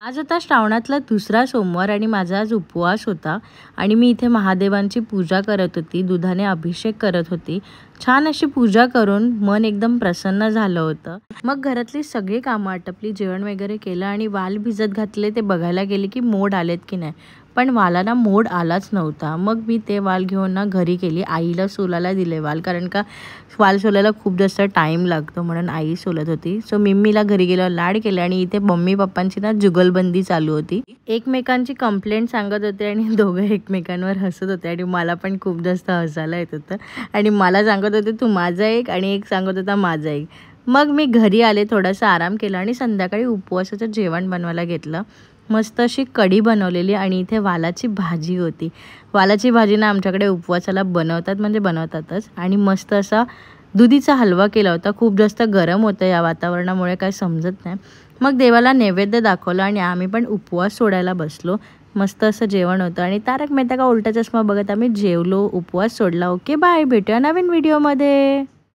आज होता श्रावणातला दुसरा सोमवार आणि माझा आज उपवास होता आणि मी इथे महादेवांची पूजा करत होती. दुधाने अभिषेक करत होती. छान अशी पूजा करून मन एकदम प्रसन्न झालं होतं. मग घरातली सगळी कामं आटपली, जेवण वगैरे केलं आणि वाल भिजत घातले ते बघायला गेले की मोड आलेत की नाही. पण वालाला मोड आलाच नव्हता. मग मी ते वाल घेऊन घरी गेली. आईला सोलायला दिले वाल, कारण का वाल सोलायला खूप जास्त टाईम लागतो म्हणून आई सोलत होती. सो मिम्मीला घरी गेल्यावर लाड केले आणि इथे मम्मी पप्पांची जुगलबंदी चालू होती. एकमेकांची कंप्लेंट सांगत होते आणि दोघं एकमेकांवर हसत होते आणि मला पण खूप जास्त हसायला येत होतं. आणि मला सांगत होते तू माझा एक आणि एक सांगत होता माझा एक. मग मी घरी आले, थोडासा आराम केला आणि संध्याकाळी उपवासाचं जेवण बनवायला घेतलं. मस्त अशी कढी बनवलेली आणि इथे वालाची भाजी होती. वालाची भाजी ना आमच्याकडे उपवासाला बनवतात, म्हणजे बनवतातच. आणि मस्त असा दुधीचा हलवा केला होता. खूप जास्त गरम होतं या वातावरणामुळे, काय समजत नाही. मग देवाला नैवेद्य दाखवलं आणि आम्ही पण उपवास सोडायला बसलो. मस्त असं जेवण होतं आणि तारक मेहता का उलटा चष्मा बघत आम्ही जेवलो, उपवास सोडला. ओके बाय, भेटूया नवीन व्हिडिओमध्ये.